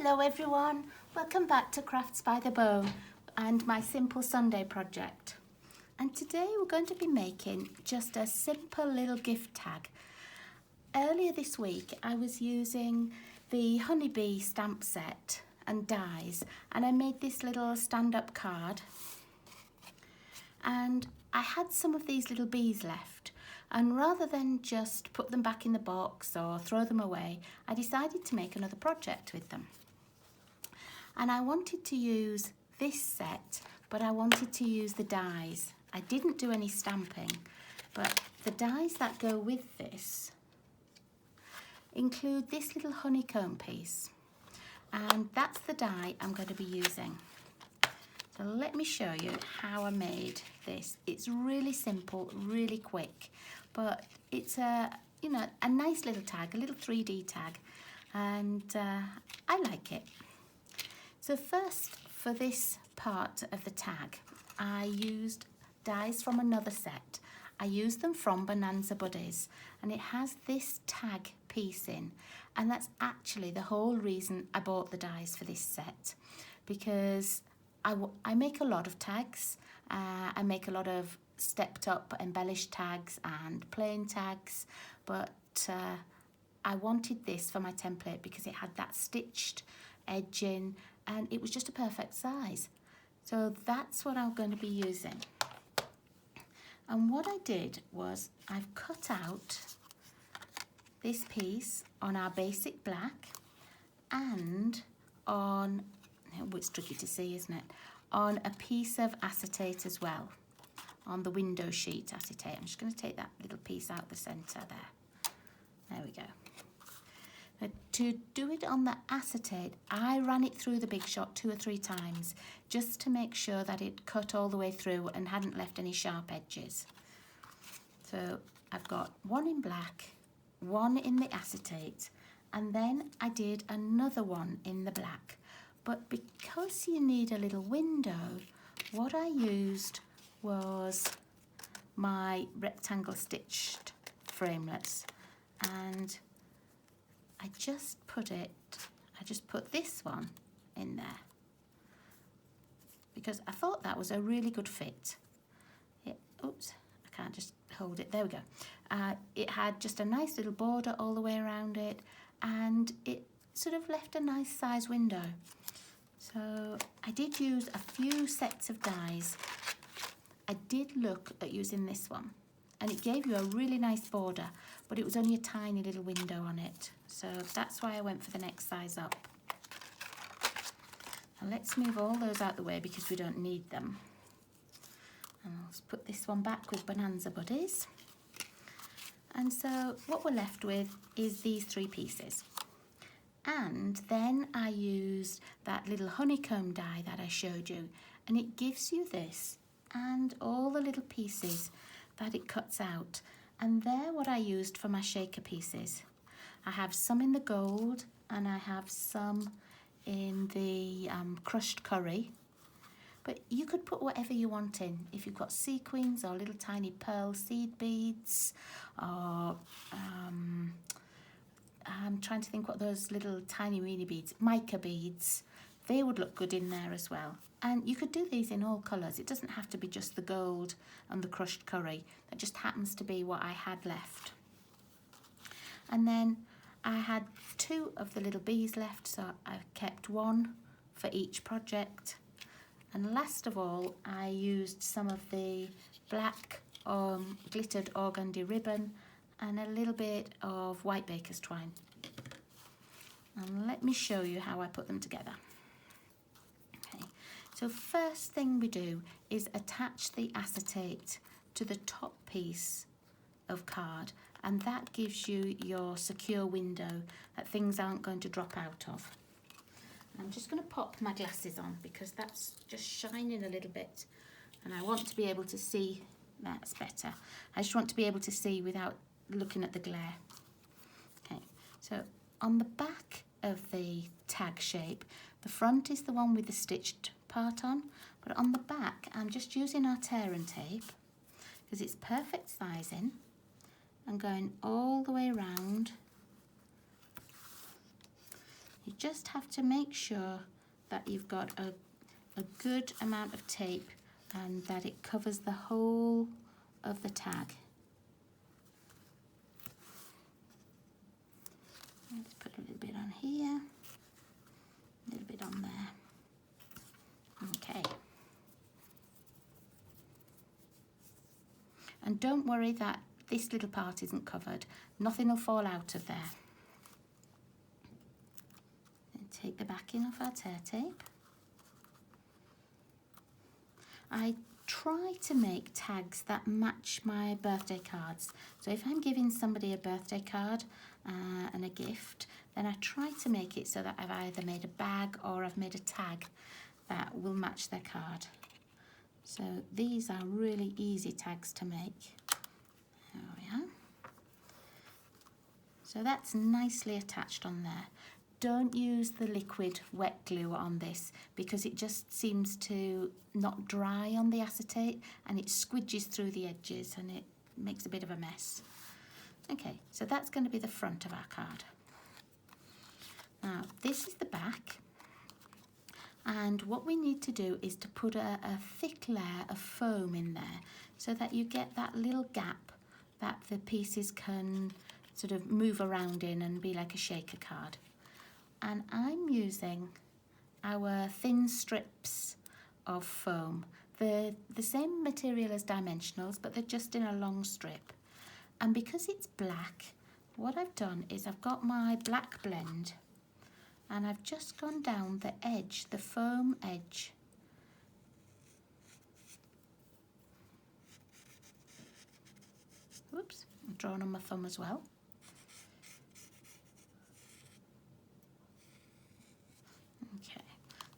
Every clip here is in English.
Hello everyone, welcome back to Crafts by the Bow and my Simple Sunday project. And today we're going to be making just a simple little gift tag. Earlier this week I was using the honeybee stamp set and dies, and I made this little stand-up card, and I had some of these little bees left, and rather than just put them back in the box or throw them away, I decided to make another project with them. And I wanted to use this set, but I wanted to use the dies. I didn't do any stamping, but the dies that go with this include this little honeycomb piece, and that's the die I'm going to be using. So let me show you how I made this. It's really simple, really quick, but it's a nice little tag, a little 3D tag, and I like it. So first, for this part of the tag, I used dies from another set. I used them from Bonanza Buddies, and it has this tag piece in, and that's actually the whole reason I bought the dies for this set, because I make a lot of tags. I make a lot of stepped up embellished tags and plain tags, but I wanted this for my template because it had that stitched edging and it was just a perfect size. So that's what I'm going to be using. And what I did was I've cut out this piece on our basic black and on, oh, it's tricky to see, isn't it, on a piece of acetate as well, on the window sheet acetate. I'm just going to take that little piece out the centre there. There we go. Now, to do it on the acetate, I ran it through the Big Shot 2 or 3 times just to make sure that it cut all the way through and hadn't left any sharp edges. So I've got one in black, one in the acetate, and then I did another one in the black. But because you need a little window, what I used was my rectangle stitched framelets, and I just put this one in there because I thought that was a really good fit. Oops, I can't just hold it. There we go. It had just a nice little border all the way around it, and it sort of left a nice size window. So I did use a few sets of dies. I did look at using this one, and it gave you a really nice border, but it was only a tiny little window on it. So that's why I went for the next size up. Now let's move all those out the way because we don't need them. And I'll just put this one back with Bonanza Buddies. And so what we're left with is these 3 pieces. And then I used that little honeycomb die that I showed you, and it gives you this and all the little pieces that it cuts out, and they're what I used for my shaker pieces. I have some in the gold and I have some in the crushed curry, but you could put whatever you want in. If you've got sequins or little tiny pearl seed beads, or I'm trying to think what those little tiny weeny beads, mica beads, they would look good in there as well. And you could do these in all colours. It doesn't have to be just the gold and the crushed curry. That just happens to be what I had left. And then I had 2 of the little bees left, so I kept 1 for each project. And last of all, I used some of the black glittered organdy ribbon and a little bit of white baker's twine. And let me show you how I put them together. Okay, so first thing we do is attach the acetate to the top piece of card, and that gives you your secure window that things aren't going to drop out of. I'm just going to pop my glasses on because that's just shining a little bit, and I want to be able to see. That's better. I just want to be able to see without looking at the glare. Okay, so on the back of the tag shape, the front is the one with the stitched part on, but on the back I'm just using our tear and tape because it's perfect sizing and going all the way around. You just have to make sure that you've got a good amount of tape and that it covers the whole of the tag. Let's put a little bit on here, a little bit on there. Okay. And don't worry that this little part isn't covered. Nothing will fall out of there. Then take the backing off our tear tape. I try to make tags that match my birthday cards. So if I'm giving somebody a birthday card and a gift, then I try to make it so that I've either made a bag or I've made a tag that will match their card. So these are really easy tags to make. There we are. So that's nicely attached on there. Don't use the liquid wet glue on this because it just seems to not dry on the acetate and it squidges through the edges and it makes a bit of a mess. Okay, so that's going to be the front of our card. Now this is the back, and what we need to do is to put a thick layer of foam in there so that you get that little gap that the pieces can sort of move around in and be like a shaker card. And I'm using our thin strips of foam. They're the same material as dimensionals, but they're just in a long strip. And because it's black, what I've done is I've got my black blend and I've just gone down the edge, the foam edge. Whoops, I'm drawing on my thumb as well. Okay,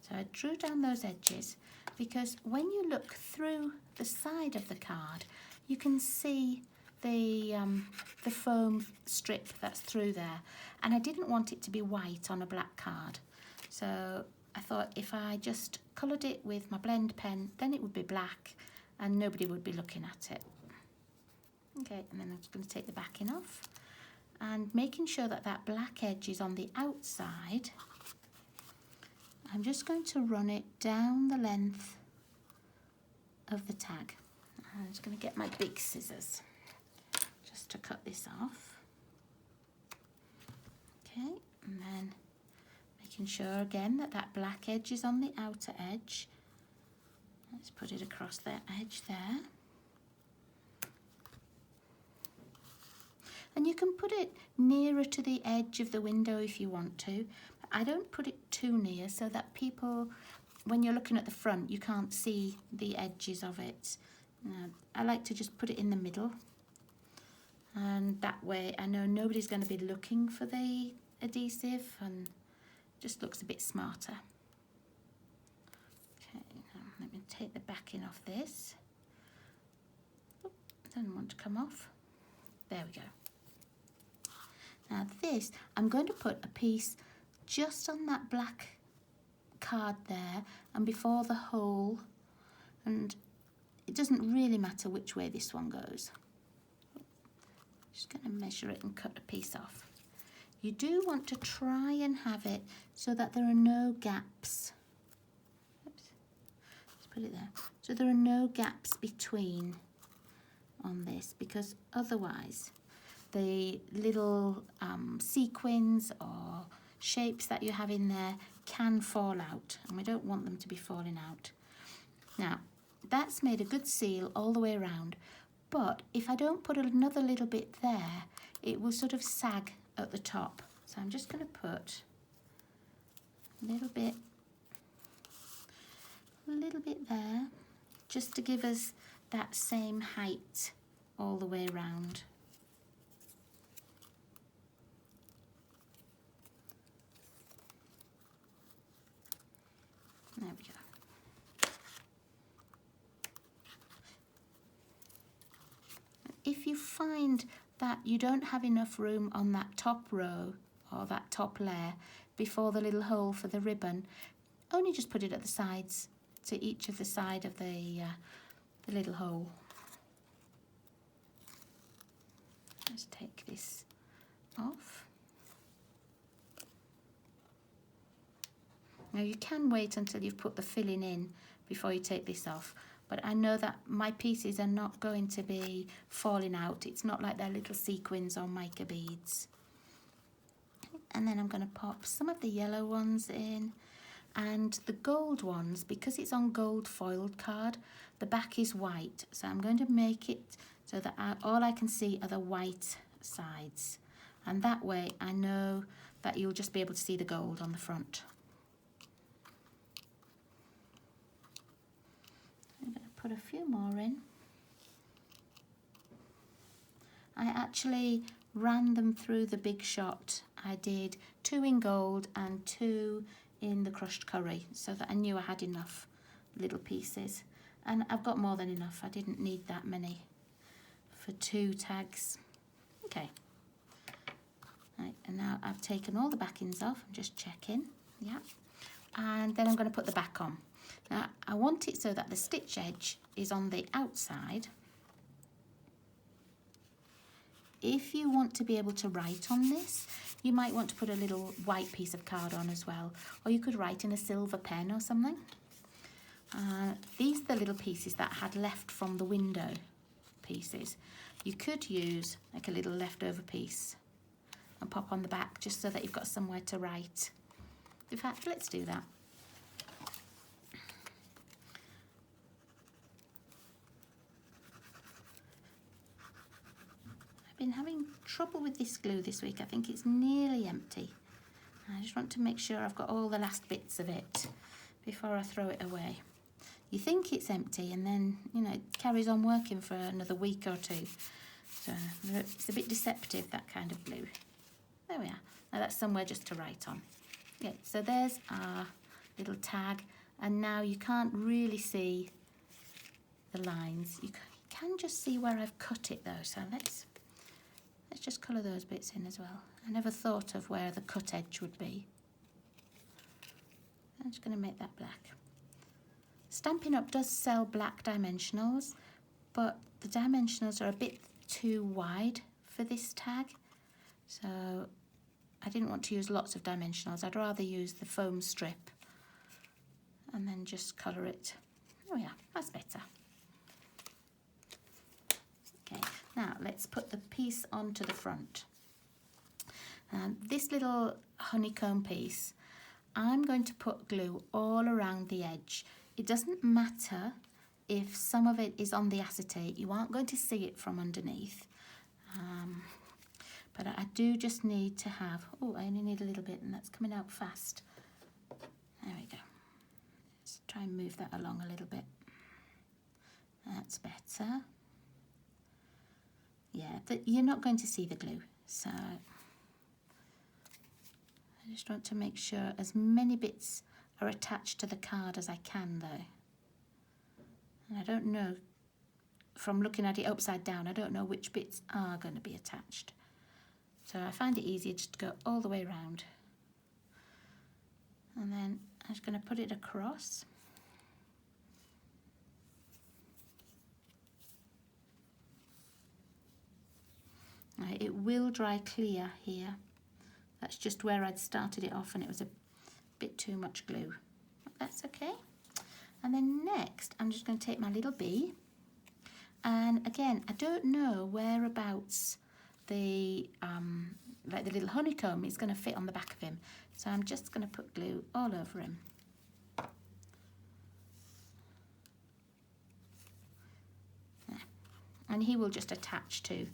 so I drew down those edges because when you look through the side of the card, you can see the foam strip that's through there. And I didn't want it to be white on a black card. So I thought if I just coloured it with my blend pen, then it would be black and nobody would be looking at it. Okay, and then I'm just going to take the backing off and making sure that that black edge is on the outside. I'm just going to run it down the length of the tag. I'm just going to get my big scissors just to cut this off. Okay, and then making sure again that that black edge is on the outer edge. Let's put it across that edge there. And you can put it nearer to the edge of the window if you want to. I don't put it too near so that people, when you're looking at the front, you can't see the edges of it. I like to just put it in the middle. And that way I know nobody's going to be looking for the adhesive and it just looks a bit smarter. Okay, now let me take the backing off this. Oh, doesn't want to come off. There we go. Now this, I'm going to put a piece just on that black card there and before the hole, and it doesn't really matter which way this one goes. Just going to measure it and cut a piece off. You do want to try and have it so that there are no gaps. Oops. Let's put it there. So there are no gaps between on this, because otherwise the little sequins or shapes that you have in there can fall out, and we don't want them to be falling out. Now, that's made a good seal all the way around, but if I don't put another little bit there, it will sort of sag at the top. So I'm just going to put a little bit there, just to give us that same height all the way around. There we go. If you find that you don't have enough room on that top row or that top layer before the little hole for the ribbon, only just put it at the sides, to each of the side of the little hole. Let's take this off. Now you can wait until you've put the filling in before you take this off, but I know that my pieces are not going to be falling out. It's not like they're little sequins or mica beads. And then I'm going to pop some of the yellow ones in, and the gold ones, because it's on gold foiled card, the back is white, so I'm going to make it so that all I can see are the white sides, and that way I know that you'll just be able to see the gold on the front. I'm going to put a few more in. I actually ran them through the Big Shot. I did 2 in gold and 2 in the crushed curry, so that I knew I had enough little pieces, and I've got more than enough. I didn't need that many for 2 tags. Okay, right, and now I've taken all the backings off. I'm just checking, yeah, and then I'm going to put the back on. Now I want it so that the stitch edge is on the outside. If you want to be able to write on this, you might want to put a little white piece of card on as well, or you could write in a silver pen or something. These are the little pieces that I had left from the window pieces. You could use like a little leftover piece and pop on the back just so that you've got somewhere to write. In fact, let's do that. I've been having trouble with this glue this week. I think it's nearly empty. I just want to make sure I've got all the last bits of it before I throw it away. You think it's empty, and then, you know, it carries on working for another week or 2. So it's a bit deceptive, that kind of glue. There we are. Now that's somewhere just to write on. Okay, so there's our little tag, and now you can't really see the lines. You can just see where I've cut it though, so let's just colour those bits in as well. I never thought of where the cut edge would be. I'm just going to make that black. Stampin' Up does sell black dimensionals, but the dimensionals are a bit too wide for this tag, so I didn't want to use lots of dimensionals. I'd rather use the foam strip and then just colour it. Oh yeah, that's better. Okay, now let's put the piece onto the front. This little honeycomb piece, I'm going to put glue all around the edge. It doesn't matter if some of it is on the acetate. You aren't going to see it from underneath. But I do just need to have, oh, I only need a little bit, and that's coming out fast. There we go. Let's try and move that along a little bit. That's better. Yeah, you're not going to see the glue, so I just want to make sure as many bits are attached to the card as I can though. And I don't know, from looking at it upside down, I don't know which bits are going to be attached. So I find it easier just to go all the way around. And then I'm just going to put it across. Right, it will dry clear here. That's just where I'd started it off and it was a bit too much glue. That's okay. And then next, I'm just going to take my little bee. And again, I don't know whereabouts the like the little honeycomb is going to fit on the back of him. So I'm just going to put glue all over him. There. And he will just attach to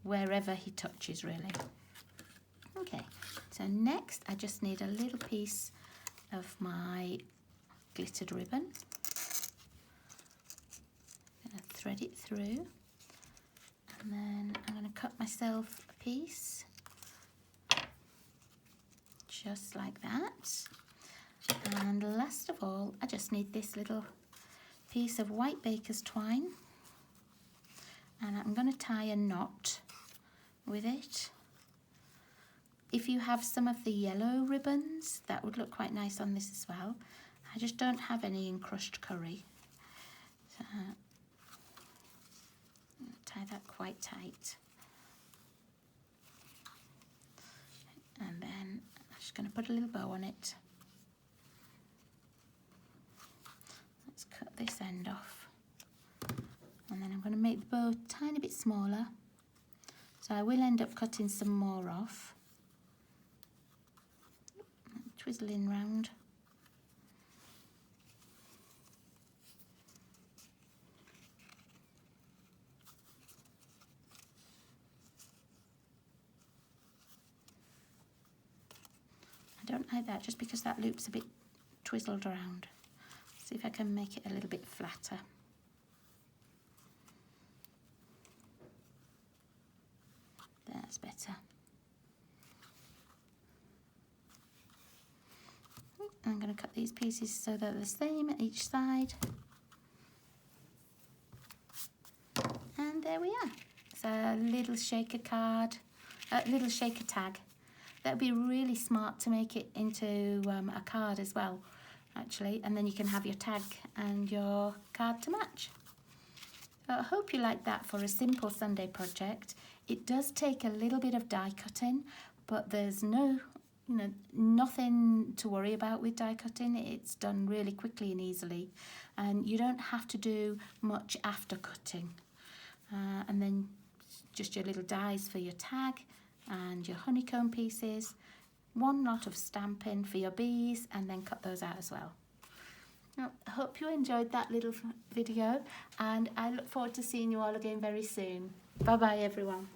wherever he touches, really. Okay, so next I just need a little piece of my glittered ribbon. I'm going to thread it through, and then I'm going to cut myself a piece, just like that. And last of all, I just need this little piece of white baker's twine, and I'm going to tie a knot with it. If you have some of the yellow ribbons, that would look quite nice on this as well. I just don't have any in crushed curry. So tie that quite tight. And then I'm just going to put a little bow on it. this end off. And then I'm going to make the bow a tiny bit smaller. So I will end up cutting some more off. Twizzling round. I don't like that just because that loop's a bit twizzled around. See if I can make it a little bit flatter. That's better. I'm going to cut these pieces so they're the same at each side. And there we are. It's a little shaker card, a little shaker tag. That would be really smart to make it into a card as well, actually. And then you can have your tag and your card to match. I hope you like that for a simple Sunday project. It does take a little bit of die cutting, but there's nothing to worry about with die cutting. It's done really quickly and easily, and you don't have to do much after cutting. And then just your little dies for your tag and your honeycomb pieces, one lot of stamping for your bees, and then cut those out as well. Well, I hope you enjoyed that little video, and I look forward to seeing you all again very soon. Bye bye everyone.